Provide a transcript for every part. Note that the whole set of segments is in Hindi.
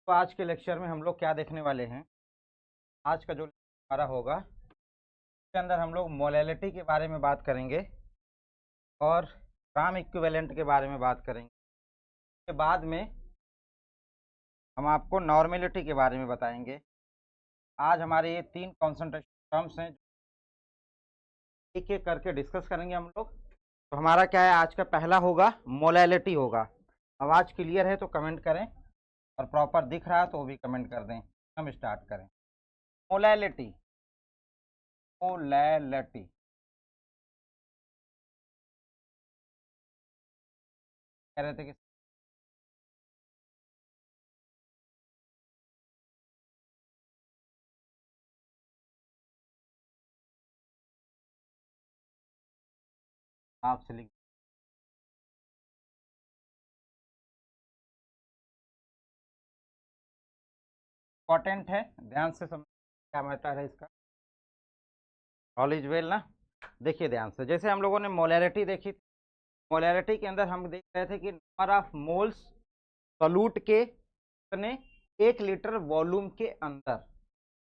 तो आज के लेक्चर में हम लोग क्या देखने वाले हैं। आज का जो हमारा होगा उसके अंदर हम लोग मोलैलिटी के बारे में बात करेंगे और ग्राम इक्विवेलेंट के बारे में बात करेंगे। उसके बाद में हम आपको नॉर्मेलिटी के बारे में बताएंगे। आज हमारे ये 3 कॉन्सेंट्रेशन टर्म्स हैं, एक एक करके डिस्कस करेंगे हम लोग। तो हमारा क्या है, आज का पहला होगा मोलैलिटी होगा। आवाज़ क्लियर है तो कमेंट करें और प्रॉपर दिख रहा है तो वो भी कमेंट कर दें। हम स्टार्ट करें। मोलैलिटी मोलैलिटी कह रहे थे कि आपसे लिख इम्पॉर्टेंट है, ध्यान से समझ क्या मैटर है इसका। नॉलेज वेल ना, देखिए ध्यान से। जैसे हम लोगों ने मोलैलिटी देखी, मोलैलिटी के अंदर हम देख रहे थे कि नंबर ऑफ मोल्स सॉल्यूट के कितने, 1 लीटर वॉल्यूम के अंदर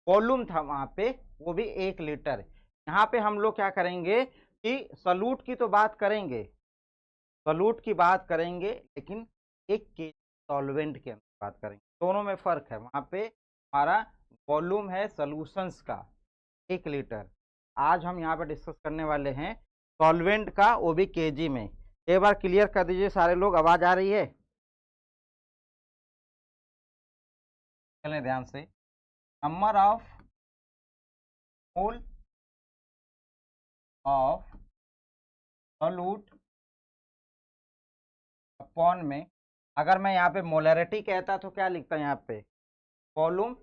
वॉल्यूम था वहां पे, वो भी 1 लीटर। यहाँ पे हम लोग क्या करेंगे कि सॉल्यूट की तो बात करेंगे, सॉल्यूट की बात करेंगे, लेकिन 1 के सॉल्वेंट के अंदर बात करेंगे। दोनों में फर्क है। वहां पे हमारा वॉल्यूम है सॉल्यूशंस का 1 लीटर। आज हम यहाँ पे डिस्कस करने वाले हैं सॉल्वेंट का, वो भी केजी में। एक बार क्लियर कर दीजिए सारे लोग, आवाज आ रही है? चलें ध्यान से। Number of mole of solute upon में, अगर मैं यहाँ पे मोलैरिटी कहता तो क्या लिखता यहाँ पे, वॉल्यूम,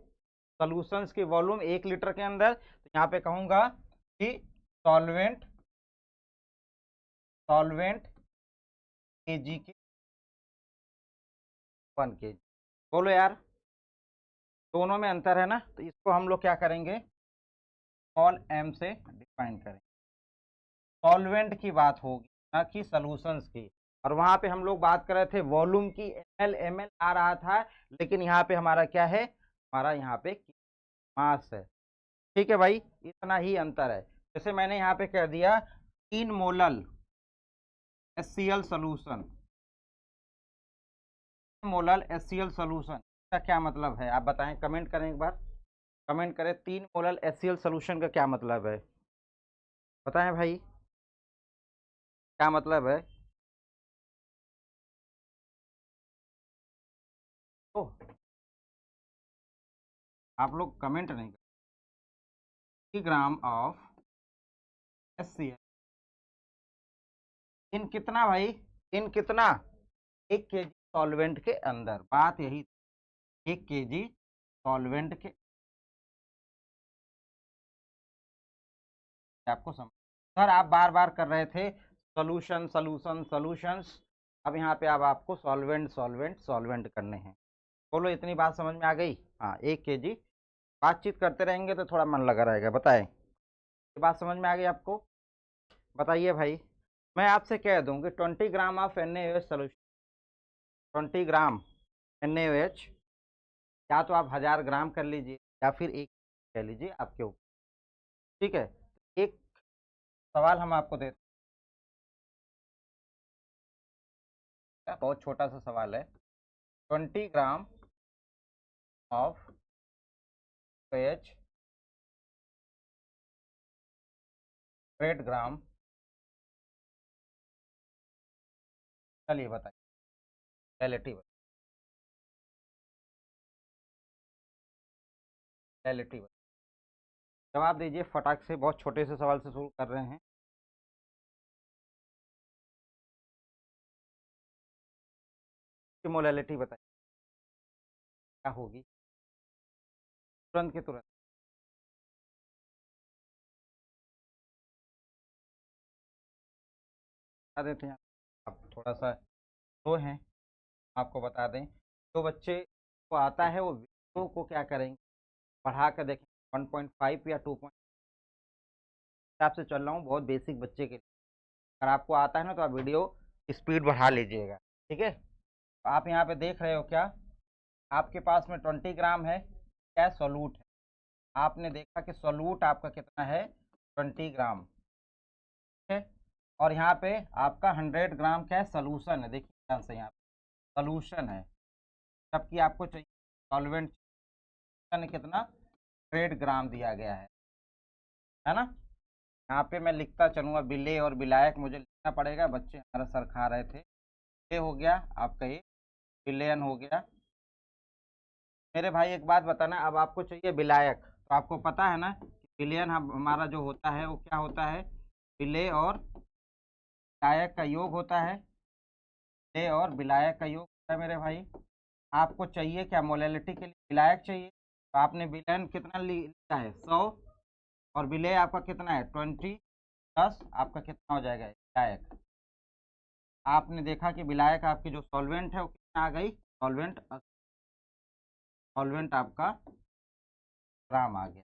सॉल्यूशंस की वॉल्यूम 1 लीटर के अंदर, तो यहाँ पे कहूंगा कि सॉल्वेंट सॉल्वेंट केजी के 1 केजी। बोलो यार, दोनों में अंतर है ना, तो इसको हम लोग क्या करेंगे, स्मॉल एम से डिफाइन करेंगे। सॉल्वेंट की बात होगी ना कि सॉल्यूशंस की। और वहां पे हम लोग बात कर रहे थे वॉल्यूम की, ml आ रहा था, लेकिन यहाँ पे हमारा क्या है, हमारा यहाँ पे मास है। ठीक है भाई, इतना ही अंतर है। जैसे मैंने यहाँ पे कह दिया 3 molal HCl solution, molal HCl solution, इसका क्या मतलब है आप बताएं, कमेंट करें एक बार, कमेंट करें। 3 मोलल HCl सोल्यूशन का क्या मतलब है, बताएं भाई, क्या मतलब है? ओ, आप लोग कमेंट नहीं कर। ग्राम ऑफ HCl इन कितना भाई, इन कितना, 1 केजी सॉल्वेंट के अंदर। बात यही, 1 केजी सॉल्वेंट के, आपको समझ। सर आप बार बार कर रहे थे सॉल्यूशन सॉल्यूशन सॉल्यूशंस, अब यहाँ पे अब आपको सॉल्वेंट सॉल्वेंट सॉल्वेंट करने हैं। बोलो इतनी बात समझ में आ गई? हाँ, 1 केजी। बातचीत करते रहेंगे तो थोड़ा मन लगा रहेगा। बताएं, ये बात समझ में आ गई आपको? बताइए भाई। मैं आपसे कह दूं कि 20 gram of NaOH solution, 20 gram NaOH, या तो आप 1000 ग्राम कर लीजिए या फिर 1 कह लीजिए, आपके ऊपर। ठीक है, एक सवाल हम आपको देते हैं, बहुत छोटा सा सवाल है। 20 ग्राम ऑफ OH 100 ग्राम, चलिए बताइए रिलेटिव, रिलेटिव जवाब दीजिए फटाक से। बहुत छोटे से सवाल से शुरू कर रहे हैं। कि मोलैलिटी बताइए क्या होगी, तुरंत के तुरंत। बता देते हैं, आप थोड़ा सा स्लो हैं, आपको बता दें। तो बच्चे को आता है वो वीडियो को क्या करेंगे, बढ़ा कर देखें 1.5 या 2 हिसाब से चल रहा हूँ, बहुत बेसिक बच्चे के लिए। अगर आपको आता है ना तो आप वीडियो स्पीड बढ़ा लीजिएगा। ठीक है, तो आप यहाँ पे देख रहे हो क्या, आपके पास में 20 ग्राम है, क्या सोलूट है। आपने देखा कि सोलूट आपका कितना है, 20 ग्राम, ठीक है। और यहाँ पे आपका 100 ग्राम क्या है, सोलूशन है। देखिए ध्यान से, यहाँ पे सोलूशन है, जबकि आपको चाहिए सॉल्वेंट कितना, 100 ग्राम दिया गया है ना। यहाँ पे मैं लिखता चलूँगा, विलेय और विलायक मुझे लिखना पड़ेगा, बच्चे हमारा सर खा रहे थे। ये हो गया आपका, ये विलेयन हो गया। मेरे भाई एक बात बताना, अब आपको चाहिए विलायक, तो आपको पता है ना विलेयन हमारा जो होता है वो क्या होता है, विलेय और विलायक का योग होता है। विलेय और विलायक का योग होता है मेरे भाई। आपको चाहिए क्या, मोलैलिटी के लिए विलायक चाहिए, तो आपने विलेयन कितना लिया है, 100, और विलेय आपका कितना है, 20, 10 आपका कितना हो जाएगा विलायक। आपने देखा कि विलायक आपकी जो सॉल्वेंट है वो कितना आ गई, सॉल्वेंट आपका ग्राम आ गया।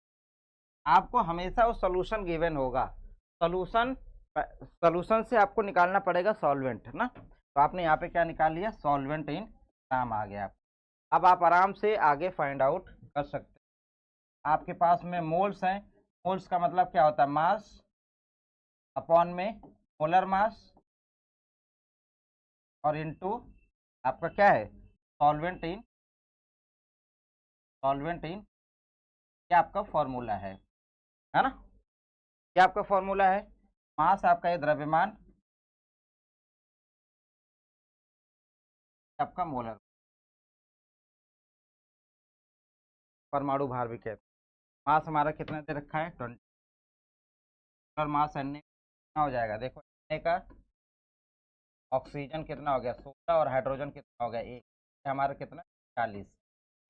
आपको हमेशा वो सोल्यूशन गिवन होगा, सोल्यूशन सोल्यूशन से आपको निकालना पड़ेगा सॉल्वेंट, है ना। तो आपने यहाँ पे क्या निकाल लिया, सॉल्वेंट इन ग्राम आ गया। अब आप आराम से आगे फाइंड आउट कर सकते हैं। आपके पास में मोल्स हैं, मोल्स का मतलब क्या होता है, मास अपॉन में मोलर मास, और इनटू आपका क्या है, सॉल्वेंट इन, सॉल्वेंट इन, क्या आपका फॉर्मूला है ना। क्या आपका फॉर्मूला है, मास आपका ये द्रव्यमान, आपका मोलर, परमाणु भार भी कहते हैं। मास हमारा कितना दे रखा है, 20, और मास अन्य कितना हो जाएगा, देखो अन्य का ऑक्सीजन कितना हो गया 16, और हाइड्रोजन कितना हो गया 1, हमारा कितना 40,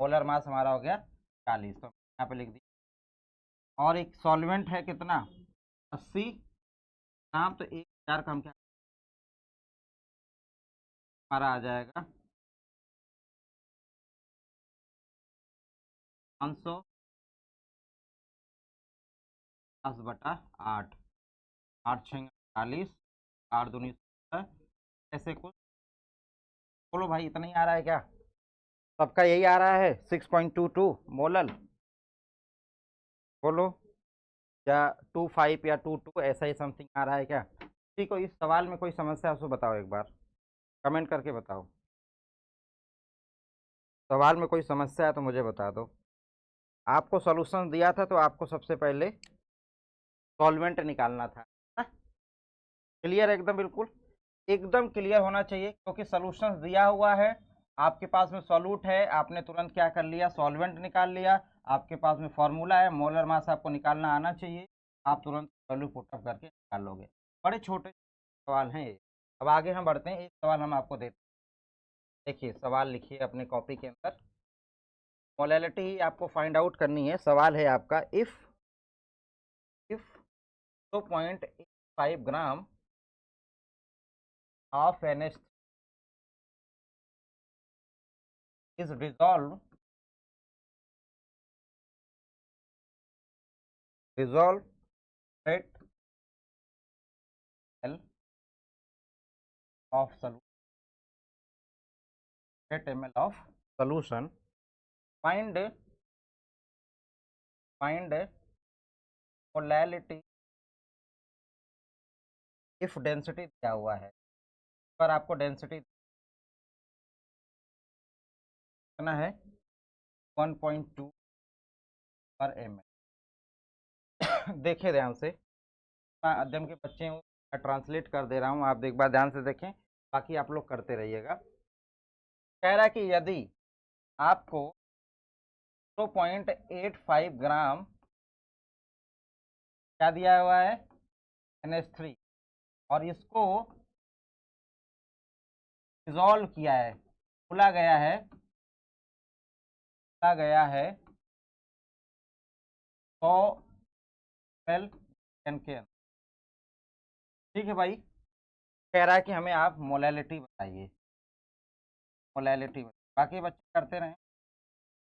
मोलर मास हमारा हो गया 40, तो यहाँ पे लिख दी। और एक सॉल्वेंट है कितना 80 ग्राम, तो 1000 का हम क्या हमारा आ जाएगा 500, 10/8, 8×6 = 40, 8×2 = 17, ऐसे कुछ। बोलो भाई इतना ही आ रहा है क्या, सबका यही आ रहा है 6.22 मोलल, बोलो, या 25 या 22 ऐसा ही समथिंग आ रहा है क्या। किसी को इस सवाल में कोई समस्या है उसको बताओ, एक बार कमेंट करके बताओ। सवाल में कोई समस्या है तो मुझे बता दो। आपको सॉल्यूशन दिया था तो आपको सबसे पहले सॉल्वेंट निकालना था, क्लियर एकदम, बिल्कुल एकदम क्लियर होना चाहिए, क्योंकि सॉल्यूशन दिया हुआ है, आपके पास में सॉल्यूट है, आपने तुरंत क्या कर लिया, सॉल्वेंट निकाल लिया। आपके पास में फॉर्मूला है, मोलर मास आपको निकालना आना चाहिए, आप तुरंत वैल्यू पुटअप करके निकाल लोगे। बड़े छोटे सवाल हैं ये। अब आगे हम बढ़ते हैं, एक सवाल हम आपको देते हैं। देखिए सवाल लिखिए अपने कॉपी के अंदर, मोलैलिटी ही आपको फाइंड आउट करनी है। सवाल है आपका, if 2.85 gram of NH is dissolved at L of solution, 8 ml of solution, find molality if density दिया हुआ है, पर आपको डेंसिटी कितना है 1.2 पर ml। देखिए ध्यान से, अध्ययन के बच्चे हैं मैं ट्रांसलेट कर दे रहा हूँ, आप एक बार ध्यान से देखें, बाकी आप लोग करते रहिएगा। कह रहा है कि यदि आपको 2.85 ग्राम क्या दिया हुआ है, NH3, और इसको डिजोल्व किया है, खुला गया है 100 ml के अंदर, ठीक है भाई। कह रहा है कि हमें आप मोलैलिटी बताइए, मोलैलिटी, बाकी बच्चे करते रहें,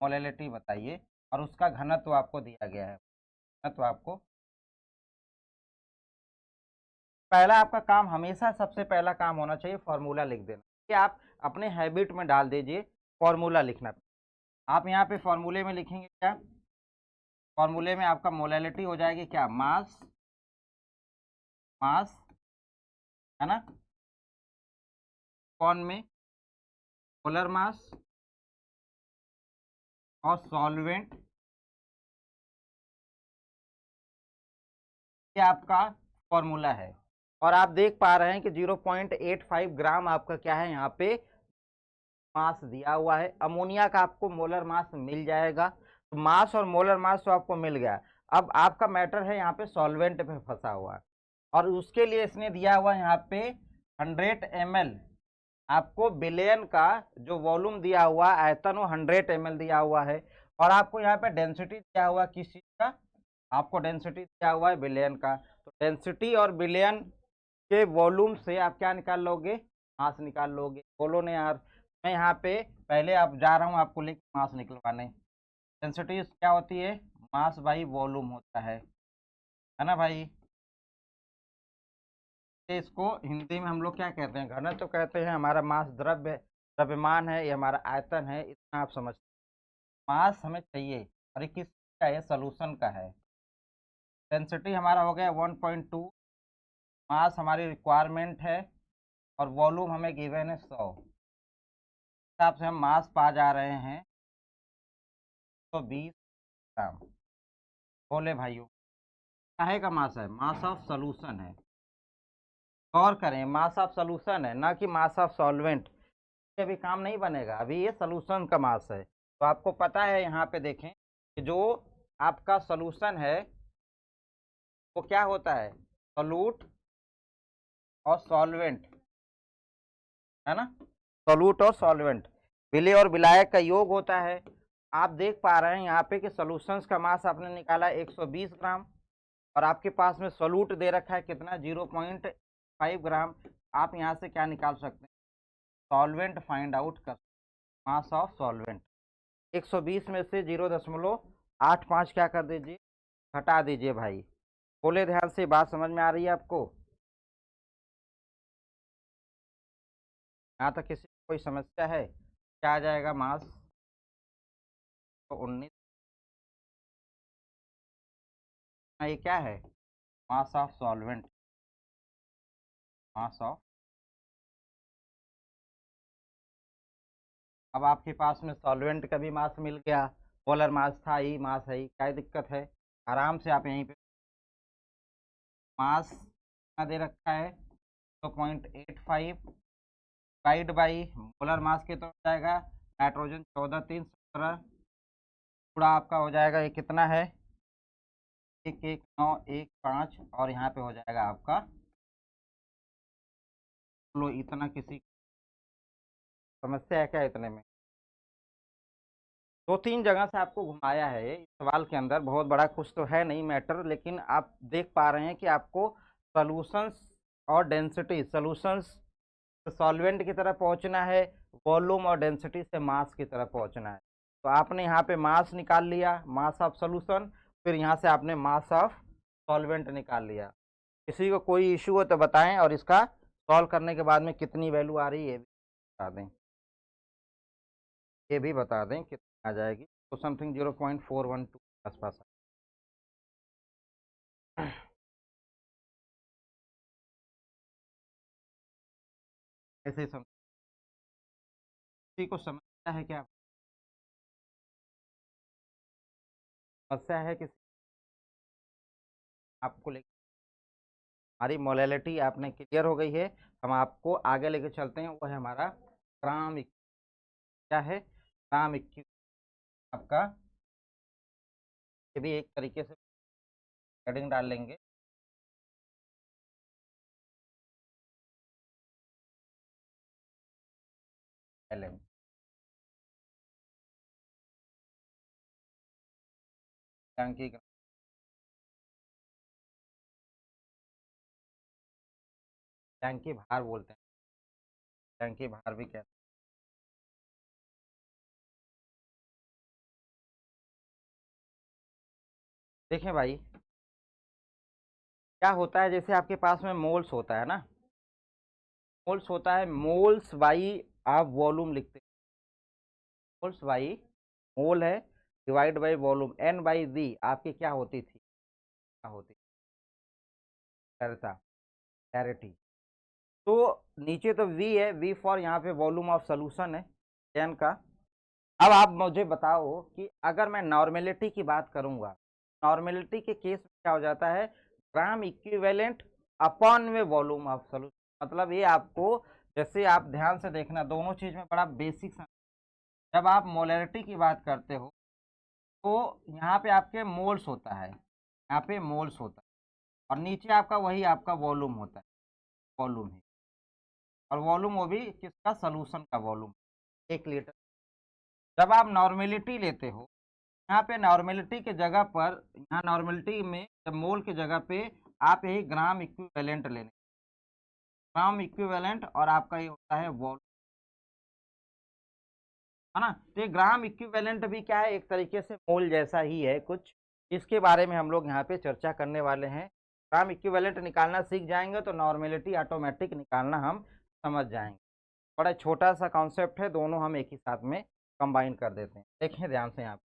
मोलैलिटी बताइए, और उसका घनत्व आपको दिया गया है, घनत्व आपको। पहला आपका काम, हमेशा सबसे पहला काम होना चाहिए फॉर्मूला लिख देना, कि आप अपने हैबिट में डाल दीजिए फॉर्मूला लिखना। आप यहाँ पे फॉर्मूले में लिखेंगे क्या, फॉर्मूले में आपका मोलैलिटी हो जाएगी क्या, मास, मास है ना, कौन में मोलर मास और सॉल्वेंट, ये आपका फॉर्मूला है। और आप देख पा रहे हैं कि 0.85 ग्राम आपका क्या है यहाँ पे मास दिया हुआ है। अमोनिया का आपको मोलर मास मिल जाएगा, तो मास और मोलर मास तो आपको मिल गया। अब आपका मैटर है यहाँ पे सॉल्वेंट पे फंसा हुआ है, और उसके लिए इसने दिया हुआ यहाँ पे 100 ml, आपको बिलियन का जो वॉल्यूम दिया हुआ आयतन वो 100 ml दिया हुआ है। और आपको यहाँ पे डेंसिटी दिया हुआ किस चीज का, आपको डेंसिटी दिया हुआ है बिलियन का। तो डेंसिटी और बिलियन के वॉल्यूम से आप क्या निकाल लोगे, मास निकाल लोगे। बोलो ने यार, मैं यहाँ पे पहले आप जा रहा हूँ आपको लेकर मास निकलवाने। डेंसिटी क्या होती है, मास बाई वॉल्यूम होता है ना भाई। इसको हिंदी में हम लोग क्या कहते हैं, घनत्व तो कहते हैं। हमारा मास द्रव्य, द्रव्यमान है, ये हमारा आयतन है, इतना आप समझते हैं। मास हमें चाहिए और ये किसका है, सोल्यूशन का है। डेंसिटी हमारा हो गया 1.2, मास हमारी रिक्वायरमेंट है, और वॉल्यूम हमें गिवन है 100। हिसाब से हम मास पा जा रहे हैं 120 ग्राम। बोले भाइयों, काहे का मास है, मास ऑफ सोल्यूशन है। गौर करें, मास ऑफ सोल्यूशन है, ना कि मास ऑफ सॉल्वेंट। अभी काम नहीं बनेगा, अभी ये सोल्यूशन का मास है। तो आपको पता है, यहाँ पे देखें कि जो आपका सोल्यूशन है वो क्या होता है, सोलूट और सॉल्वेंट, है ना, सोलूट और सॉल्वेंट, विलय और विलायक का योग होता है। आप देख पा रहे हैं यहाँ पे कि सोल्यूशंस का मास आपने निकाला 120 ग्राम, और आपके पास में सोलूट दे रखा है कितना, 0.5 ग्राम। आप यहाँ से क्या निकाल सकते हैं, सॉल्वेंट फाइंड आउट कर, मास ऑफ सॉल्वेंट। 120 में से 0.85 क्या कर दीजिए, घटा दीजिए भाई। बोले ध्यान से, बात समझ में आ रही है आपको, यहाँ तक किसी को कोई समस्या है, क्या आ जाएगा मास, तो 19, ये क्या है, mass of solvent, mass of. अब आपके पास में सॉल्वेंट का भी मास मिल गया, मोलर मास था ही, मास है ही, क्या दिक्कत है, आराम से आप यहीं पे मास दे रखा है 0.85 डिवाइड बाई मोलर मास के तो जाएगा नाइट्रोजन 14 3 17, पूरा आपका हो जाएगा, ये कितना है 11915, और यहाँ पे हो जाएगा आपका, लो इतना, किसी समस्या है क्या इतने में। दो तीन जगह से आपको घुमाया है इस सवाल के अंदर, बहुत बड़ा कुछ तो है नहीं मैटर, लेकिन आप देख पा रहे हैं कि आपको सॉल्यूशंस और डेंसिटी, सॉल्यूशंस सॉल्वेंट की तरफ पहुंचना है, वॉल्यूम और डेंसिटी से मास की तरफ पहुंचना है। तो आपने यहाँ पे मास निकाल लिया, मास ऑफ सॉल्यूशन, फिर यहाँ से आपने मास ऑफ सॉल्वेंट निकाल लिया। किसी को कोई इशू हो तो बताएं, और इसका सॉल्व करने के बाद में कितनी वैल्यू आ रही है ये भी बता दें, ये भी बता दें कितनी आ जाएगी। तो समथिंग 0.412 आसपास ऐसे ही किसी को समस्या है क्या, समस्या है किसी आपको लेकर, हमारी मोलैलिटी आपने क्लियर हो गई है। हम आपको आगे लेके चलते हैं, वो है हमारा ग्राम, क्या है ग्राम 21 आपका, ये भी एक तरीके से हेडिंग डाल लेंगे। LM टंकी, टंकी भार बोलते हैं, टंकी भार भी कहते हैं। देखें भाई, क्या होता है, जैसे आपके पास में मोल्स होता है ना, मोल्स होता है, मोल्स बाई आप वॉल्यूम लिखते हैं, मोल्स बाई मोल है divide by volume, n by V आपकी क्या होती थी, क्या होती क्लैरिटी। तो नीचे तो वी है, वी फॉर यहाँ पे वॉल्यूम ऑफ सोल्यूशन है एन का। अब आप मुझे बताओ कि अगर मैं नॉर्मेलिटी की बात करूंगा, नॉर्मेलिटी के केस में क्या हो जाता है, ग्राम इक्विवेलेंट अपॉन में वॉल्यूम ऑफ सोल्यूशन। मतलब ये आपको, जैसे आप ध्यान से देखना, दोनों चीज में बड़ा बेसिक। जब आप मोलरिटी की बात करते हो तो यहाँ पे आपके मोल्स होता है, यहाँ पे मोल्स होता है, और नीचे आपका वही आपका वॉल्यूम होता है, वॉल्यूम है। और वॉल्यूम वो भी किसका, सोल्यूशन का वॉल्यूम, 1 लीटर। जब आप नॉर्मेलिटी लेते हो, यहाँ पे नॉर्मेलिटी के जगह पर, यहाँ नॉर्मेलिटी में जब मोल की जगह पे आप यही ग्राम इक्विवेलेंट लेने, ग्राम इक्विवेलेंट, और आपका ये होता है वॉल्यूम, है ना। तो ये ग्राम इक्विवेलेंट भी क्या है, एक तरीके से मोल जैसा ही है कुछ। इसके बारे में हम लोग यहाँ पे चर्चा करने वाले हैं। ग्राम इक्विवेलेंट निकालना सीख जाएंगे तो नॉर्मेलिटी ऑटोमेटिक निकालना हम समझ जाएंगे। बड़ा छोटा सा कॉन्सेप्ट है, दोनों हम एक ही साथ में कंबाइन कर देते हैं। देखें ध्यान से, यहाँ पे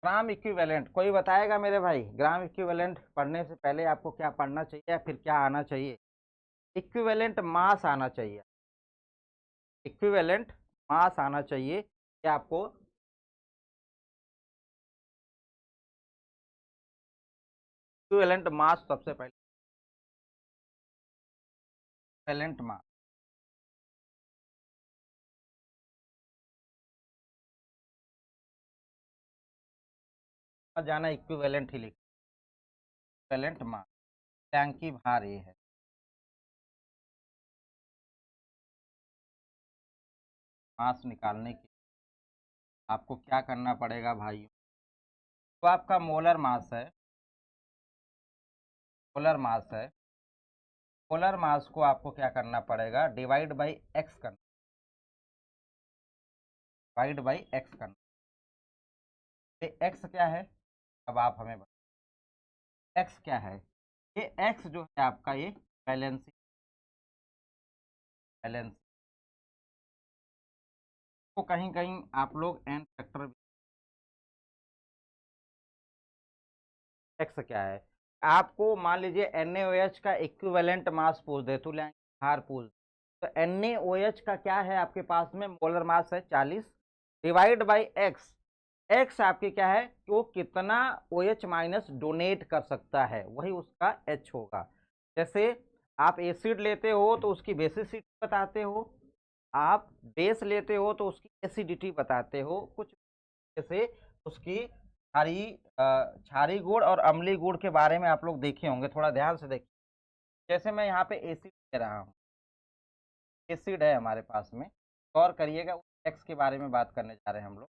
ग्राम इक्विवेलेंट कोई बताएगा मेरे भाई, ग्राम इक्विवेलेंट पढ़ने से पहले आपको क्या पढ़ना चाहिए या फिर क्या आना चाहिए? इक्विवेलेंट मास आना चाहिए, इक्विवेलेंट मास आना चाहिए। क्या आपको इक्विवेलेंट मास सबसे पहले, इक्विवेलेंट मास, जाना इक्विवेलेंट ही लिख, इक्विवेलेंट मास, टैंकी भार ये है। मास निकालने के आपको क्या करना पड़ेगा भाई, तो आपका मोलर मास है, मोलर मास है, मोलर मास को आपको क्या करना पड़ेगा, डिवाइड बाई एक्स करना, डिवाइड बाई एक्स करना। ये एक्स क्या है, अब आप हमें बताओ एक्स क्या है। ये एक्स जो है आपका, ये बैलेंस, बैलेंस को कहीं कहीं आप लोग एन फैक्टर, एक्स क्या है, आपको मान लीजिए NaOH का इक्विवेलेंट मास पूछ दे, तो हार पूछ, तो NaOH का क्या है आपके पास में, मोलर मास है 40, डिवाइड बाई एक्स। एक्स आपके क्या है कि वो कितना OH माइनस डोनेट कर सकता है, वही उसका H होगा। जैसे आप एसिड लेते हो तो उसकी बेसिसिटी बताते हो, आप बेस लेते हो तो उसकी एसिडिटी बताते हो, कुछ जैसे उसकी क्षारीय गुण और अम्लीय गुण के बारे में आप लोग देखे होंगे, थोड़ा ध्यान से देखिए। जैसे मैं यहाँ पे एसिड ले रहा हूँ, एसिड है हमारे पास में, गौर करिएगा, एक्स के बारे में बात करने जा रहे हैं हम लोग।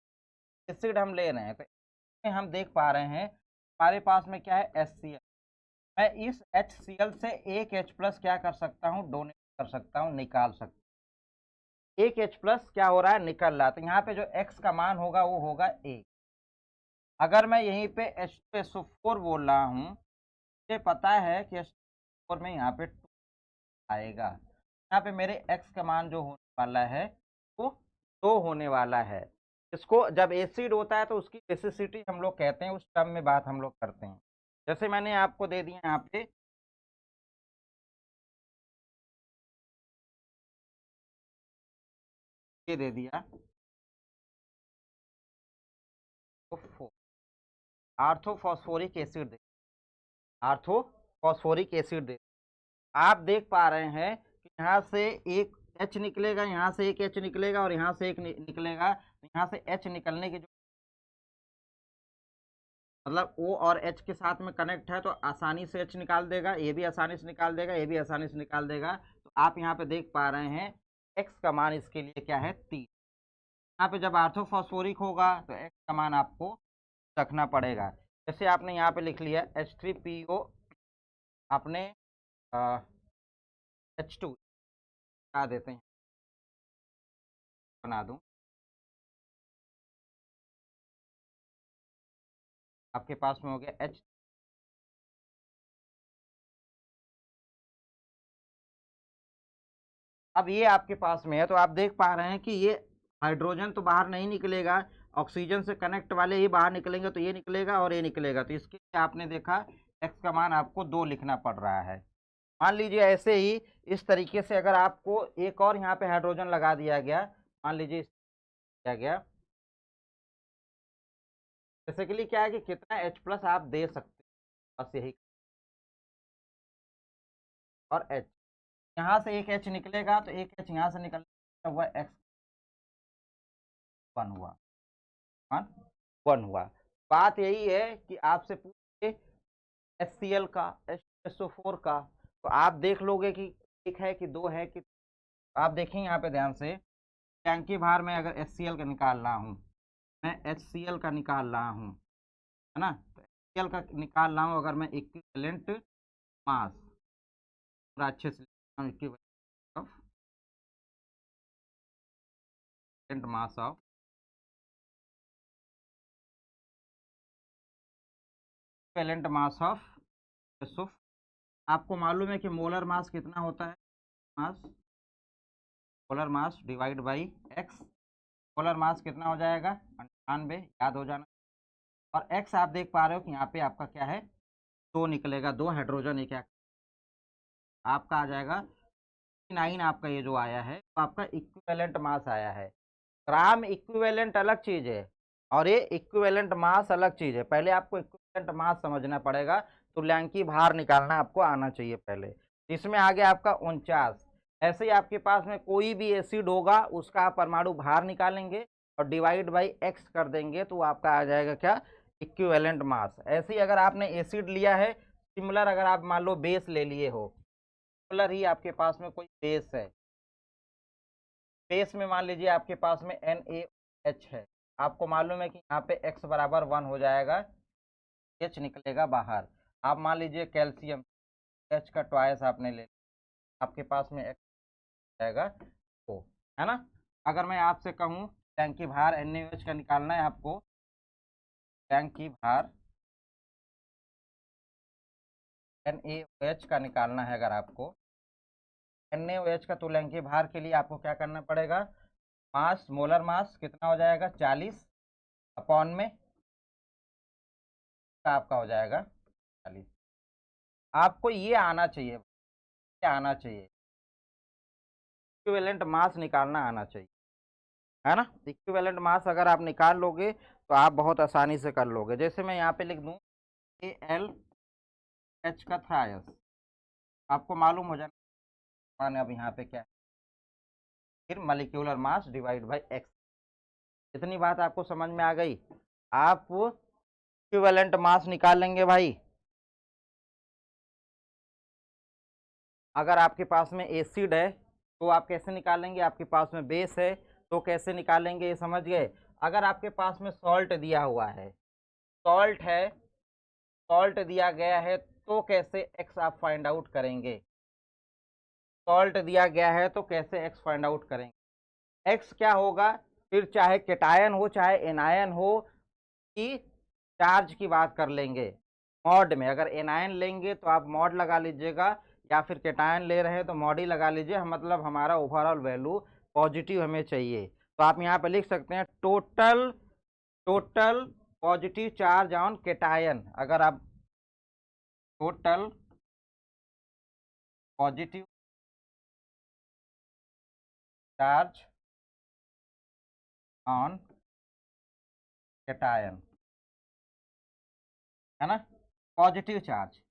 एसिड हम ले रहे हैं तो इसमें हम देख पा रहे हैं हमारे पास में क्या है, HCl। मैं इस HCl से एक H+ क्या कर सकता हूँ, डोनेट कर सकता हूँ, निकाल सकता हूँ। एक H+ क्या हो रहा है, निकल रहा है। तो यहाँ पे जो x का मान होगा वो होगा 1। अगर मैं यहीं पे H2SO4 बोल रहा हूँ, मुझे पता है कि H4 में यहाँ पे 2 आएगा, यहाँ पे मेरे x का मान जो होने वाला है वो 2 होने वाला है। इसको जब एसिड होता है तो उसकी बेसिसिटी हम लोग कहते हैं, उस टर्म में बात हम लोग करते हैं। जैसे मैंने आपको दे दिया यहाँ पे, ये दे दिया तो आर्थोफॉस्फोरिक एसिड दे, आर्थोफॉस्फोरिक एसिड दे, आप देख पा रहे हैं कि यहाँ से एक H निकलेगा, यहाँ से एक H निकलेगा और यहाँ से एक निकलेगा। यहाँ से H निकलने की जो मतलब O और H के साथ में कनेक्ट है तो आसानी से H निकाल देगा, ये भी आसानी से निकाल देगा, ये भी आसानी से निकाल देगा। तो आप यहाँ पे देख पा रहे हैं X का मान इसके लिए क्या है, 3। यहाँ पे जब आर्थोफॉस्फोरिक होगा तो X का मान आपको रखना पड़ेगा। जैसे आपने यहाँ पे लिख लिया H3PO, आपने H2 बना देते हैं, बना दूं, आपके पास में हो गया H। अब ये आपके पास में है तो आप देख पा रहे हैं कि ये हाइड्रोजन तो बाहर नहीं निकलेगा, ऑक्सीजन से कनेक्ट वाले ही बाहर निकलेंगे, तो ये निकलेगा और ये निकलेगा, तो इसके लिए आपने देखा x का मान आपको 2 लिखना पड़ रहा है। मान लीजिए ऐसे ही इस तरीके से अगर आपको एक और यहाँ पे हाइड्रोजन लगा दिया गया, मान लीजिए किया गया, बेसिकली क्या है कि कितना H+ आप दे सकते हैं, बस यही। और H यहाँ से एक H निकलेगा, तो एक H यहाँ से निकलेगा, वह X 1 हुआ, 1 हुआ। बात यही है कि आपसे पूछे HCl का, H2SO4 का, तो आप देख लोगे कि एक है कि दो है कि, आप देखें यहाँ पे ध्यान से, टैंकी बाहर में अगर HCl का निकाल रहा हूँ, मैं HCl का निकाल रहा हूँ, है ना, तो HCl का निकाल रहा हूँ, अगर मैं इक्विवेलेंट मास पूरा अच्छे से equivalent mass of equivalent mass of SO4, आपको मालूम है कि मोलर मास कितना होता है, mass molar mass divide by x, molar mass कितना हो जाएगा 98, याद हो जाना। और एक्स आप देख पा रहे हो कि यहाँ पे आपका क्या है, 2 निकलेगा, 2 हाइड्रोजन, एक आपका आ जाएगा 9, आपका ये जो आया है तो आपका इक्विवेलेंट मास आया है। ग्राम इक्विवेलेंट अलग चीज है और ये इक्विवेलेंट मास अलग चीज है, पहले आपको इक्विवेलेंट मास समझना पड़ेगा, तुल्यांकी भार निकालना आपको आना चाहिए पहले। इसमें आ गया आपका 49। ऐसे ही आपके पास में कोई भी एसिड होगा उसका आप परमाणु भार निकालेंगे और डिवाइड बाई एक्स कर देंगे, तो आपका आ जाएगा क्या, इक्विवेलेंट मास। ऐसे ही अगर आपने एसिड लिया है, सिमिलर अगर आप मान लो बेस ले लिए हो, सिमिलर ही आपके पास में कोई बेस है, बेस में मान लीजिए आपके पास में NaOH है, आपको मालूम है कि यहाँ पे x बराबर 1 हो जाएगा, H निकलेगा बाहर। आप मान लीजिए कैल्शियम, H का ट्वाइस आपने ले, आपके पास में x जाएगा, तो है ना। अगर मैं आपसे कहूँ टैंकी भार NaOH का निकालना है आपको, टैंकी भार NaOH का निकालना है, अगर आपको NaOH का तुल्यांकी भार के लिए आपको क्या करना पड़ेगा, मास मोलर मास कितना हो जाएगा 40 अपॉन में का आपका हो जाएगा 40। आपको ये आना चाहिए, क्या आना चाहिए, इक्विवेलेंट मास निकालना आना चाहिए, है ना। इक्विवेलेंट मास अगर आप निकाल लोगे तो आप बहुत आसानी से कर लोगे। जैसे मैं यहाँ पे लिख दूँ AlH का थ्रायस, आपको मालूम हो जाना मैंने अब यहाँ पे क्या है, फिर molecular mass divide by x. इतनी बात आपको समझ में आ गई। आप इक्विवेलेंट मास निकाल लेंगे भाई, अगर आपके पास में एसिड है तो आप कैसे निकालेंगे, आपके पास में बेस है तो कैसे निकालेंगे, ये समझ गए। अगर आपके पास में सॉल्ट दिया हुआ है, सॉल्ट है, सॉल्ट दिया गया है, तो कैसे एक्स आप फाइंड आउट करेंगे, सॉल्ट दिया गया है तो कैसे एक्स फाइंड आउट करेंगे। एक्स क्या होगा, फिर चाहे केटायन हो चाहे एनायन हो, कि चार्ज की बात कर लेंगे मॉड में, अगर एनायन लेंगे तो आप मॉड लगा लीजिएगा, या फिर केटायन ले रहे हैं तो मॉड ही लगा लीजिए, मतलब हमारा ओवरऑल वैल्यू पॉजिटिव हमें चाहिए। तो आप यहाँ पे लिख सकते हैं total total positive charge on cation, अगर आप total positive charge on cation, है ना, पॉजिटिव चार्ज।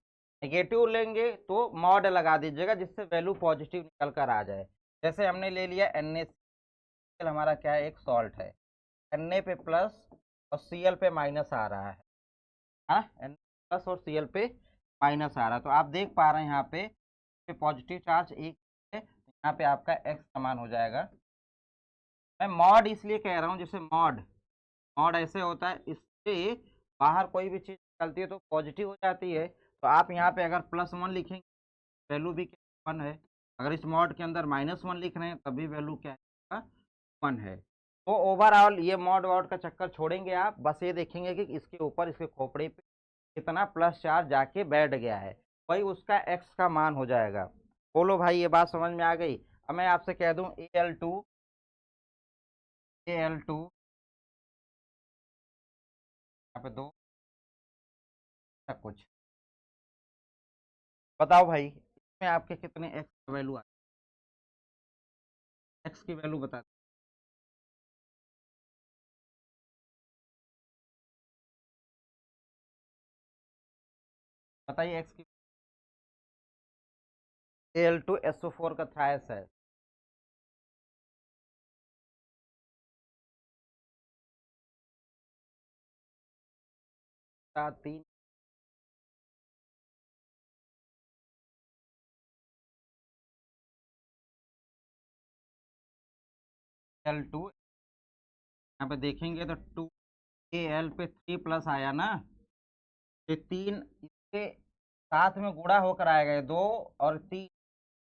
नेगेटिव लेंगे तो मॉड लगा दीजिएगा जिससे वैल्यू पॉजिटिव निकल कर आ जाए। जैसे हमने ले लिया NaCl, हमारा क्या है, एक सॉल्ट है, Na पे प्लस और Cl पे माइनस आ रहा है, हाँ, Na प्लस और Cl पे माइनस आ रहा है, तो आप देख पा रहे हैं यहाँ पे पॉजिटिव चार्ज एक है, यहाँ पे आपका x समान हो जाएगा। मैं मॉड इसलिए कह रहा हूँ, जैसे मॉड मॉड ऐसे होता है, इससे बाहर कोई भी चीज़ निकलती है तो पॉजिटिव हो जाती है, तो आप यहाँ पे अगर +1 लिखेंगे वैल्यू भी क्या 1 है, अगर इस मॉड के अंदर -1 लिख रहे हैं तभी वैल्यू क्या है 1 है। तो ओवरऑल ये मॉड वॉड का चक्कर छोड़ेंगे आप, बस ये देखेंगे कि इसके ऊपर इसके खोपड़े पे कितना प्लस चार्ज जाके बैठ गया है, वही उसका एक्स का मान हो जाएगा। बोलो भाई ये बात समझ में आ गई। अब मैं आपसे कह दूं Al2 यहाँ पे 2 सब कुछ। बताओ भाई इसमें आपके कितने एक्स की वैल्यू आ, एक्स की वैल्यू बता। बताइए एक्स की। Al2SO4 का थ्रायस है। 3 Al2 यहाँ पे देखेंगे तो 2Al पे 3 प्लस आया ना, ये 3 इसके साथ में गुणा होकर आएगा, ये 2 और 3,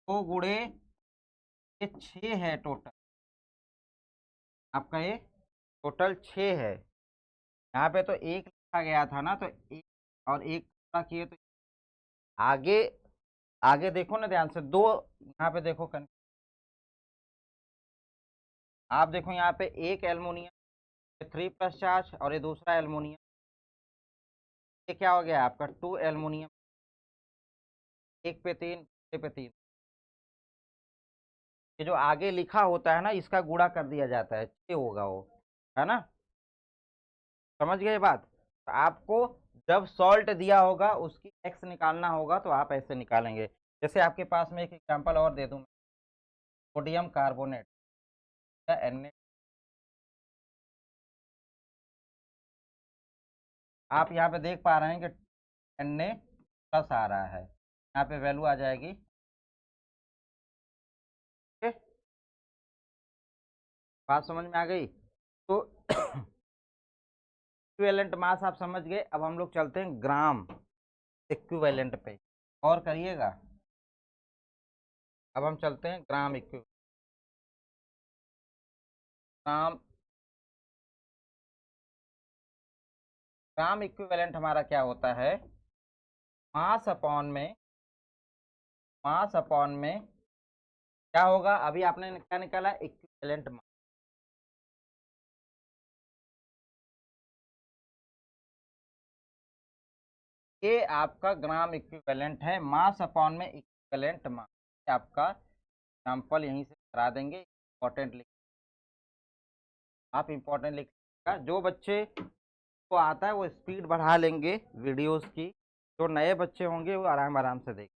2 गुणे ये 6 है टोटल आपका, ये टोटल 6 है। यहाँ पे तो एक लिखा गया था ना, तो एक और एक पूरा किए तो आगे, आगे देखो ना ध्यान से, 2 यहाँ पे देखो आप देखो यहाँ पे एक एल्युमिनियम 3 प्लस चार्ज और ये दूसरा एल्युमिनियम, ये क्या हो गया आपका 2 एल्युमिनियम, 1 पे 3, 6 पे 3। ये जो आगे लिखा होता है ना इसका गुणा कर दिया जाता है, 6 होगा वो, है ना। समझ गए बात। तो आपको जब सॉल्ट दिया होगा उसकी एक्स निकालना होगा तो आप ऐसे निकालेंगे। जैसे आपके पास में एक एग्जांपल और दे दूं, सोडियम कार्बोनेट या Na, आप यहाँ पे देख पा रहे हैं कि Na प्लस आ रहा है, यहाँ पे वैल्यू आ जाएगी। ठीक? बात समझ में आ गई। तो इक्विवेलेंट मास आप समझ गए। अब हम लोग चलते हैं ग्राम इक्विवेलेंट पे, और करिएगा। अब हम चलते हैं ग्राम ग्राम इक्विवेलेंट हमारा क्या होता है, मास अपॉन में, मास अपॉन में क्या होगा, अभी आपने क्या निकाला इक्विवेलेंट मास, ये आपका ग्राम इक्विवेलेंट है, मास अपॉन में इक्विवेलेंट मास। आपका एग्जाम्पल यहीं से करा देंगे, इंपॉर्टेंट लिख, आप इंपॉर्टेंट लिखिएगा। जो बच्चे को आता है वो स्पीड बढ़ा लेंगे वीडियोस की, जो नए बच्चे होंगे वो आराम आराम से देखें,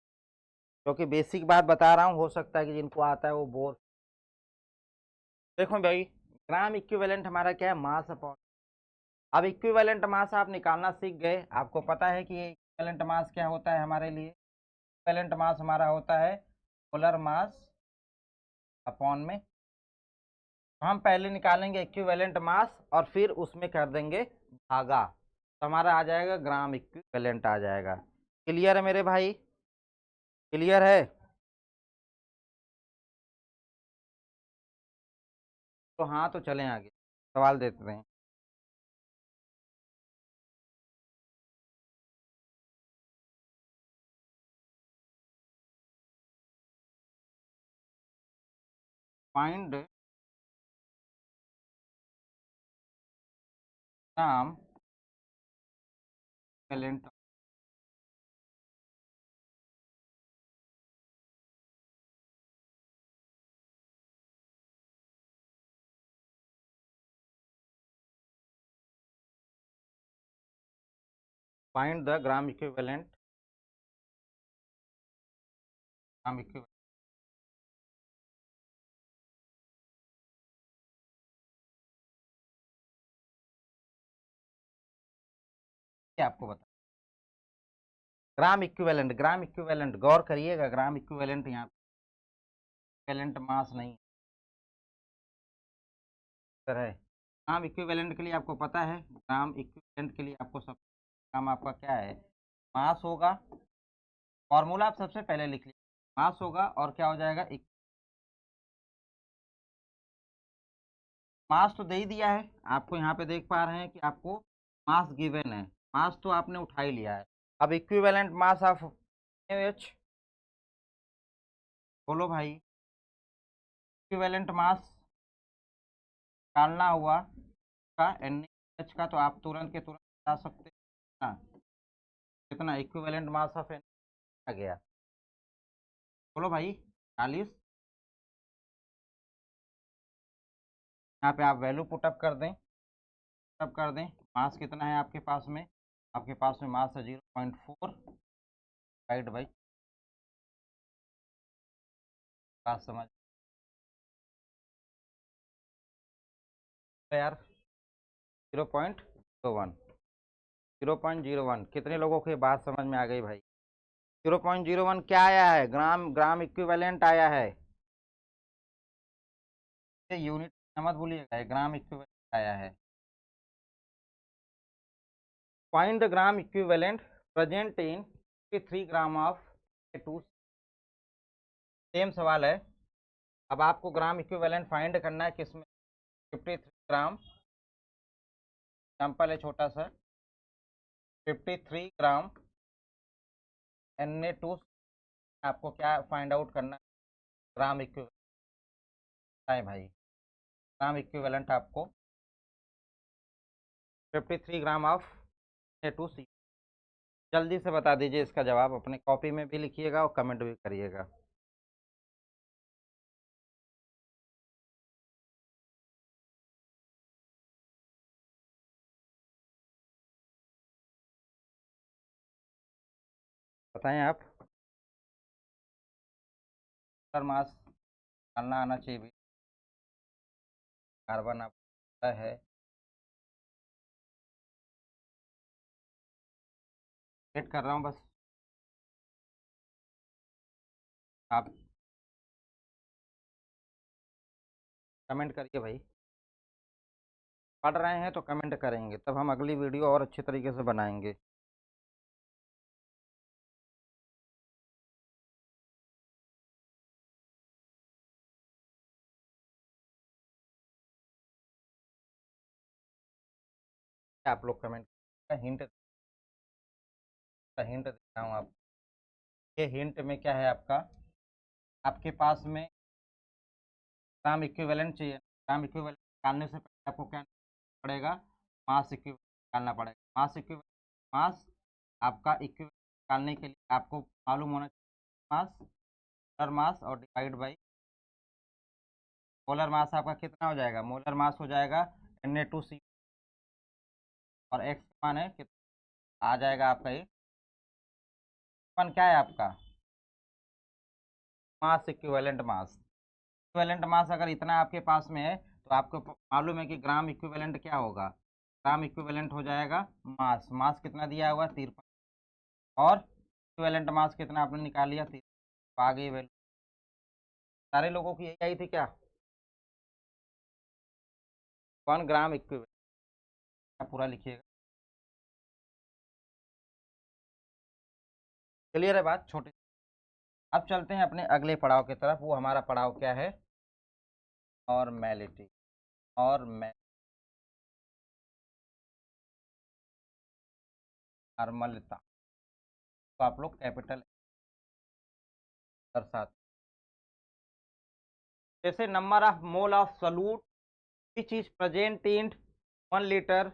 क्योंकि बेसिक बात बता रहा हूँ, हो सकता है कि जिनको आता है वो बोर। देखो भाई ग्राम इक्विवेलेंट हमारा क्या है, मास अपॉन। अब इक्विवेलेंट मास आप निकालना सीख गए, आपको पता है कि ये इक्विवेलेंट मास क्या होता है हमारे लिए। इक्विवेलेंट मास हमारा होता है मोलर मास अपॉन में, हम पहले निकालेंगे इक्विवेलेंट मास और फिर उसमें कर देंगे भागा, तो हमारा आ जाएगा ग्राम इक्विवेलेंट आ जाएगा। क्लियर है मेरे भाई, क्लियर है। तो हाँ, तो चलें आगे, सवाल देते हैं। Find gram equivalent, find the gram equivalent, gram equivalent आपको बता, ग्राम इक्विवेलेंट गौर करिएगा, ग्राम इक्विवेलेंट यहाँ इक्विवेलेंट मास नहीं सर है। ग्राम इक्विवेलेंट के लिए आपको पता है, ग्राम इक्विवेलेंट के लिए आपको सब काम आपका क्या है, मास होगा, फॉर्मूला आप सबसे पहले लिख लीजिए, मास होगा और क्या हो जाएगा, मास तो दे ही दिया है आपको, यहाँ पे देख पा रहे हैं कि आपको मास गिवन है, मास तो आपने उठा ही लिया है। अब इक्विवेलेंट मास ऑफ एच, बोलो भाई, इक्विवेलेंट मास निकालना हुआ का NaOH का, तो आप तुरंत के तुरंत बता सकते हैं ना कितना इक्विवेलेंट मास ऑफ आ गया। बोलो भाई 40। यहाँ पे आप वैल्यू पुटअप कर दें, मास कितना है आपके पास में, आपके पास में मास है 0.4 डिवाइड बाई, बात समझ तो यार 0.01, 0.01 कितने लोगों की बात समझ में आ गई भाई। 0.01 क्या आया है, ग्राम इक्विवेलेंट आया है, यूनिट मत भूलिएगा, ग्राम इक्विवेलेंट आया है। Find the gram equivalent present in 3 gram of two. Same सवाल है, अब आपको ग्राम इक्विवेलेंट फाइंड करना है किसमें, 53 ग्राम, सैंपल है छोटा सा, 53 ग्राम Na2 आपको क्या फाइंड आउट करना है, ग्राम इक्विवेलेंट भाई, ग्राम इक्विवेलेंट आपको 53 ग्राम ऑफ Na2C। जल्दी से बता दीजिए इसका जवाब, अपने कॉपी में भी लिखिएगा और कमेंट भी करिएगा। बताएं आप, सर मास डालना आना चाहिए भी, कार्बन आपका है, वेट कर रहा हूँ बस, आप कमेंट करिए भाई, पढ़ रहे हैं तो कमेंट करेंगे, तब हम अगली वीडियो और अच्छे तरीके से बनाएंगे। आप लोग कमेंट, हिंट हिंट देता हूँ आप, ये हिंट में क्या है आपका, आपके पास में ग्राम इक्विवेलेंट चाहिए, ग्राम इक्विवेलेंट निकालने से पहले आपको क्या पड़ेगा, मास इक्विवेलेंट निकालना पड़ेगा, मास इक्विवेलेंट, मास आपका इक्विवेलेंट निकालने के लिए आपको मालूम होना चाहिए मास, मोलर मास और डिवाइड बाई, मोलर मास आपका कितना हो जाएगा, मोलर मास हो जाएगा Na2C, और एक्स का मान है कितना आ जाएगा आपका, ये वन क्या है आपका, मास इक्विवेलेंट मास, इक्विवेलेंट मास अगर इतना आपके पास में है तो आपको मालूम है कि ग्राम इक्विवेलेंट क्या होगा, ग्राम इक्विवेलेंट हो जाएगा मास, मास कितना दिया हुआ 53, और इक्विवेलेंट मास कितना आपने निकाल लिया 53, तो आ गई वैल्यू। सारे लोगों की यही आई थी क्या, 1 ग्राम इक्विवेलेंट, पूरा लिखिएगा, क्लियर है बात छोटे। अब चलते हैं अपने अगले पड़ाव की तरफ, वो हमारा पड़ाव क्या है, नॉर्मेलिटी, और नॉर्मलता, तो आप लोग कैपिटल दर्शाते, जैसे number of mole of solute which is present in 1 litre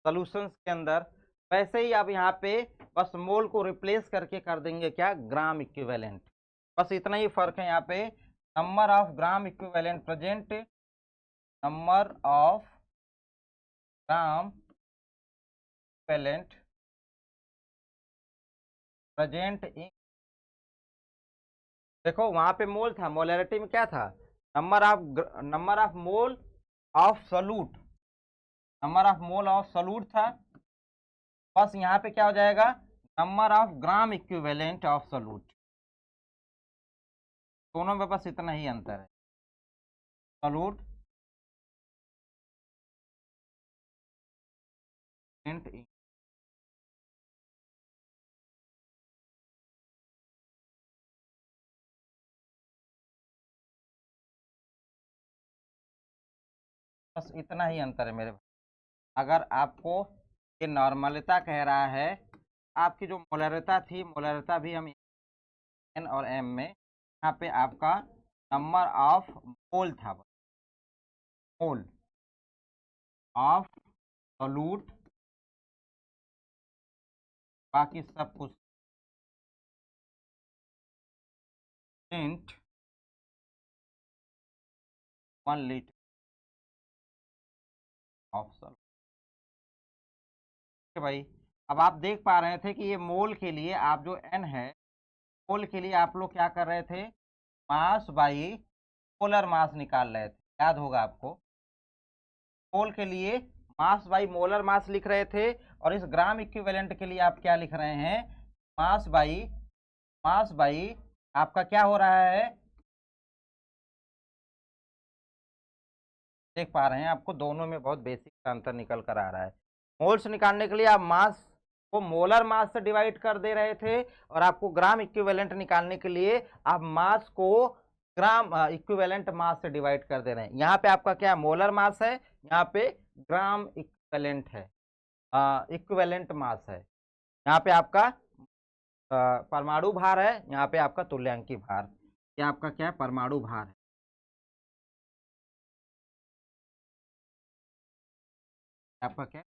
solutions के अंदर, वैसे ही आप यहाँ पे बस मोल को रिप्लेस करके कर देंगे क्या, ग्राम इक्विवेलेंट, बस इतना ही फर्क है यहाँ पे, number of gram equivalent present, number of gram equivalent present इन, देखो वहां पे मोल था, मोलैरिटी में क्या था, number of mole of solute, number of mole of solute था, बस यहाँ पे क्या हो जाएगा, number of gram equivalent of solute, दोनों में बस इतना ही अंतर है, सॉल्यूट इन, बस इतना ही अंतर है मेरे भाई। अगर आपको ये नॉर्मलता कह रहा है, आपकी जो मोलरता थी, मोलरता भी हम एन और एम में, यहाँ पे आपका नंबर ऑफ मोल था, मोल ऑफ सॉल्यूट, बाकी सब कुछ इंट 1 लीटर ऑफ सॉल्यूट। भाई अब आप देख पा रहे थे कि ये मोल के लिए आप जो एन है, मोल के लिए आप लोग क्या कर रहे थे, मास बाई मोलर मास निकाल रहे थे, याद होगा आपको। मोल के लिए मास बाई मोलर मास लिख रहे थे, और इस ग्राम इक्विवेलेंट के लिए आप क्या लिख रहे हैं, मास बाई आपका क्या हो रहा है, देख पा रहे हैं आपको दोनों में बहुत बेसिक अंतर निकल कर आ रहा है। मोल्स निकालने के लिए आप मास को मोलर मास से डिवाइड कर दे रहे थे, और आपको ग्राम इक्विवेलेंट निकालने के लिए आप मास को ग्राम इक्विवेलेंट मास से डिवाइड कर दे रहे हैं। यहाँ पे आपका क्या मोलर मास है, यहाँ पे ग्राम इक्विवेलेंट है, इक्विवेलेंट मास है। यहाँ पे आपका परमाणु भार है, यहाँ पे आपका तुल्यांकी भार, ये आपका क्या है, परमाणु भार है। आपका क्या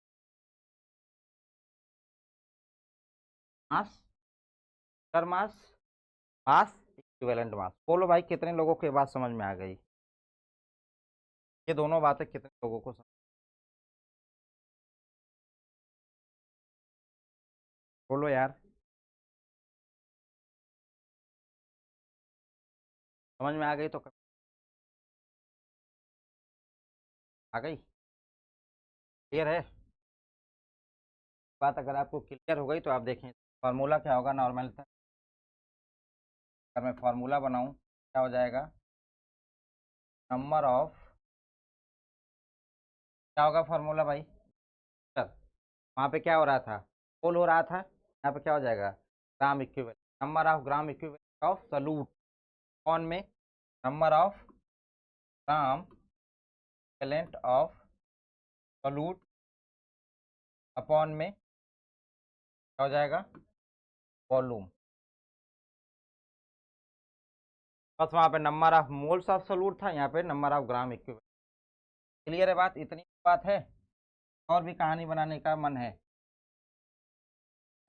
मास, मास, मास इक्विवेलेंट मास। बोलो भाई कितने लोगों की बात समझ में आ गई, ये दोनों बातें कितने लोगों को बोलो यार, समझ में आ गई तो आ गई, क्लियर है बात। अगर आपको क्लियर हो गई तो आप देखें फार्मूला क्या होगा नॉर्मल था। अगर मैं फार्मूला बनाऊं क्या हो जाएगा, नंबर ऑफ, क्या होगा फार्मूला भाई सर, वहाँ पे क्या हो रहा था, पोल हो रहा था, यहाँ पे क्या हो जाएगा, gram equivalent, number of gram equivalent of solute कौन में, number of gram equivalent of solute upon में क्या हो जाएगा, वॉल्यूम। बस वहाँ पे number of moles of solute था, यहाँ पे number of gram equivalent. Clear है बात, इतनी बात है, और भी कहानी बनाने का मन है।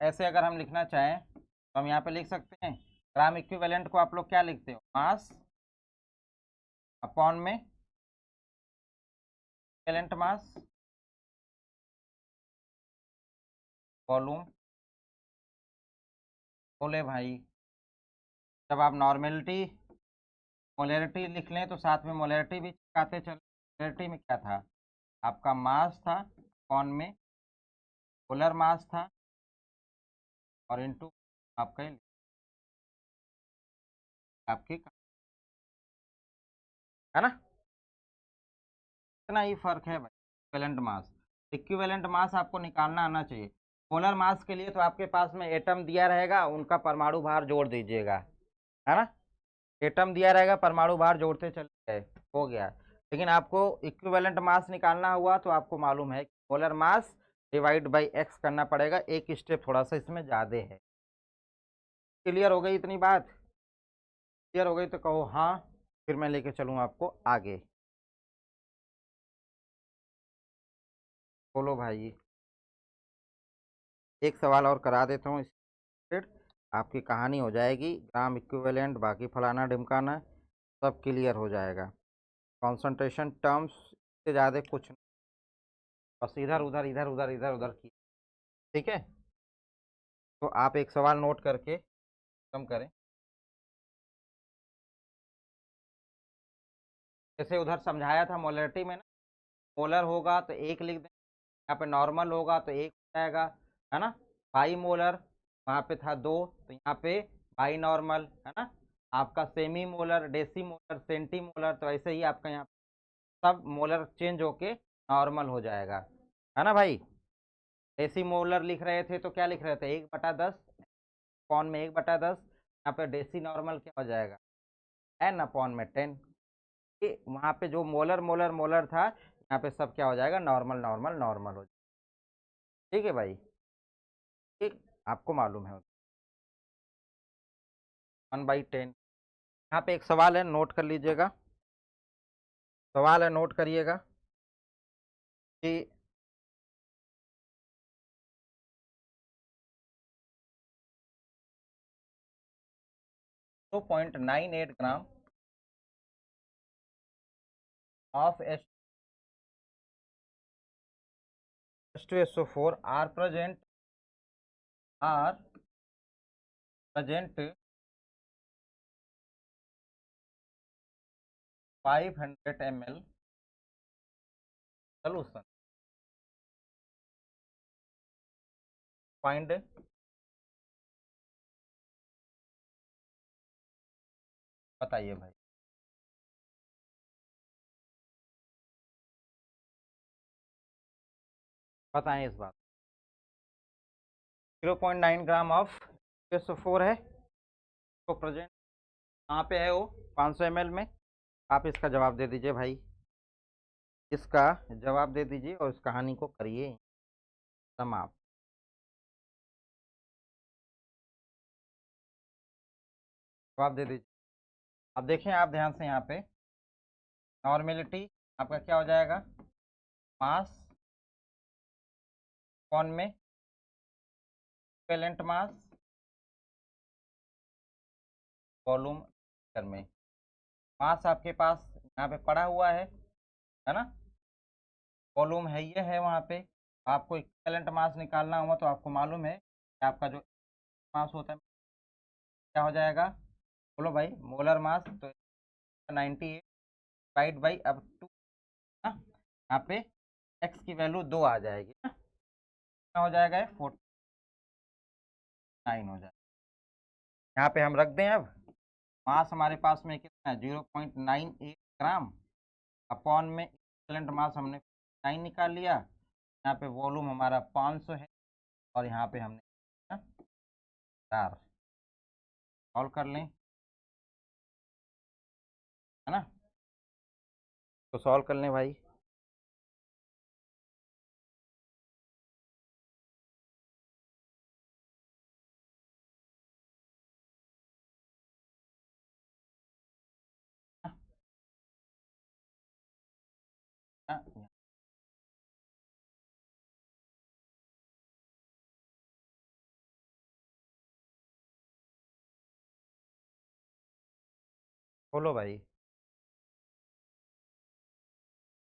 ऐसे अगर हम लिखना चाहें तो हम यहाँ पे लिख सकते हैं, ग्राम इक्विवेलेंट को आप लोग क्या लिखते हो, मास अपॉन में इक्विवेलेंट मास वॉल्यूम। बोले भाई जब आप नॉर्मेलिटी मोलैरिटी लिख लें तो साथ में मोलैरिटी भी चिपकाते चले। मोलैरिटी में क्या था, आपका मास था, अपॉन में मोलर मास था, और इनटू आपका आपके है ना, इतना ही फर्क है भाई। इक्विवेलेंट मास, इक्विवेलेंट मास आपको निकालना आना चाहिए। मोलर मास के लिए तो आपके पास में एटम दिया रहेगा, उनका परमाणु भार जोड़ दीजिएगा, है ना, एटम दिया रहेगा, परमाणु भार जोड़ते चले गए, हो गया। लेकिन आपको इक्विवेलेंट मास निकालना हुआ तो आपको मालूम है कि molar mass divide by x करना पड़ेगा, एक स्टेप थोड़ा सा इसमें ज़्यादा है। क्लियर हो गई इतनी बात, क्लियर हो गई तो कहो हाँ, फिर मैं लेके चलूँ आपको आगे। बोलो भाई, एक सवाल और करा देता हूँ, आपकी कहानी हो जाएगी, ग्राम इक्विवेलेंट बाकी फलाना ढिमकाना सब क्लियर हो जाएगा। कंसंट्रेशन टर्म्स से ज़्यादा कुछ नहीं, बस इधर उधर इधर उधर इधर उधर की, ठीक है। तो आप एक सवाल नोट करके कम करें, जैसे उधर समझाया था मोलरिटी में ना, मोलर होगा तो एक लिख दें, यहाँ पे नॉर्मल होगा तो एक हो जाएगा, है ना, बाई मोलर वहाँ पे था दो, तो यहाँ पे बाई नॉर्मल, है ना, आपका semi molar, deci molar, centi molar, तो ऐसे ही आपका यहाँ सब मोलर चेंज होके नॉर्मल हो जाएगा, है ना भाई। डेसी मोलर लिख रहे थे तो क्या लिख रहे थे, 1/10 अपॉन में 1/10, यहाँ पे डेसी नॉर्मल क्या हो जाएगा, एन अपॉन में 10। वहाँ पे जो मोलर मोलर मोलर था, यहाँ पे सब क्या हो जाएगा, नॉर्मल नॉर्मल नॉर्मल हो जाएगा, ठीक है भाई, ठीक, आपको मालूम है 1/10। यहाँ पे एक सवाल है, नोट कर लीजिएगा, सवाल है, नोट करिएगा। कि 0.98 ग्राम of H2SO4 are present 500 ml solution. Find बताइए भाई। बताएं इस बात। 0.9 ग्राम ऑफ SO4 है तो प्रेजेंट कहाँ पे है वो 500 ml में। आप इसका जवाब दे दीजिए भाई, इसका जवाब दे दीजिए और इस कहानी को करिए समाप्त। जवाब दे दीजिए। अब देखें आप ध्यान से, यहाँ पे नॉर्मेलिटी आपका क्या हो जाएगा, मास कौन में इक्विवेलेंट मास वॉल्यूम में। मास आपके पास यहाँ पे पड़ा हुआ है ना, वॉल्यूम है ये है वहाँ पे। आपको इक्विवेलेंट मास निकालना हुआ तो आपको मालूम है कि आपका जो मास होता है क्या हो जाएगा, बोलो भाई, मोलर मास। तो 98 डिवाइड बाई अब 2 ना, यहाँ पे एक्स की वैल्यू 2 आ जाएगी ना, कितना हो जाएगा 49 हो जाएगा। यहाँ पे हम रख दें अब मास हमारे पास में कितना है 0.98 ग्राम अपॉन में इक्विवेलेंट मास हमने 9 निकाल लिया। यहाँ पे वॉल्यूम हमारा 500 है और यहाँ पे हमने 4 सॉल्व कर लें, है ना। तो सॉल्व कर लें भाई। बोलो भाई,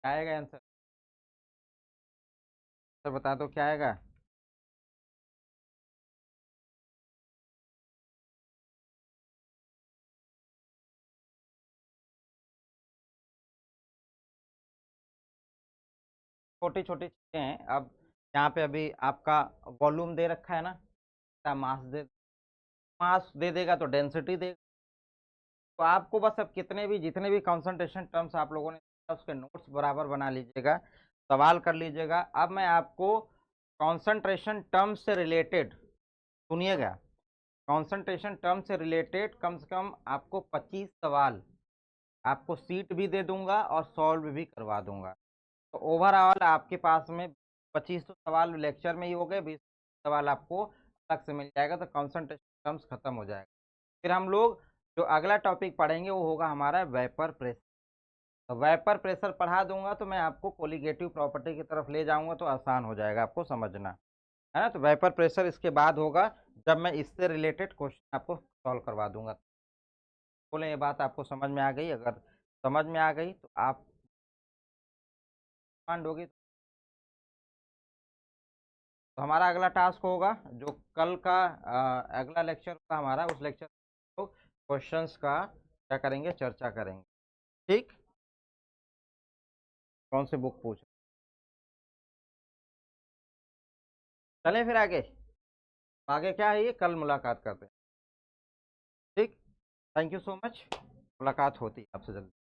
क्या आएगा आंसर, सर बता दो क्या आएगा। छोटी छोटी चीज़ें हैं। अब यहाँ पे अभी आपका वॉल्यूम दे रखा है ना, मास दे देगा तो डेंसिटी देगा। तो आपको बस अब कितने भी जितने भी कंसंट्रेशन टर्म्स आप लोगों ने उसके नोट्स बराबर बना लीजिएगा, सवाल कर लीजिएगा। अब मैं आपको कंसंट्रेशन टर्म्स से रिलेटेड, सुनिएगा, कंसंट्रेशन टर्म से रिलेटेड कम से कम आपको 25 सवाल आपको सीट भी दे दूंगा और सॉल्व भी करवा दूंगा। तो ओवरऑल आपके पास में 25 तो सवाल लेक्चर में ही हो गए, 20 सवाल आपको अलग से मिल जाएगा। तो कंसंट्रेशन टर्म्स खत्म हो जाएगा। फिर हम लोग जो अगला टॉपिक पढ़ेंगे वो होगा हमारा वेपर प्रेशर। तो वेपर प्रेशर पढ़ा दूंगा तो मैं आपको कोलिगेटिव प्रॉपर्टी की तरफ ले जाऊंगा तो आसान हो जाएगा आपको समझना, है ना। तो वेपर प्रेशर इसके बाद होगा जब मैं इससे रिलेटेड क्वेश्चन आपको सॉल्व करवा दूंगा। बोले ये बात आपको समझ में आ गई? अगर समझ में आ गई तो आप डिमांड होगी। तो हमारा अगला टास्क होगा जो कल का अगला लेक्चर होगा हमारा, उस लेक्चर को क्वेश्चंस का क्या करेंगे, चर्चा करेंगे। ठीक, कौन सी बुक पूछ, चलें फिर आगे। आगे क्या है ये कल मुलाकात करते हैं। ठीक, थैंक यू सो मच, मुलाकात होती है आपसे जल्दी।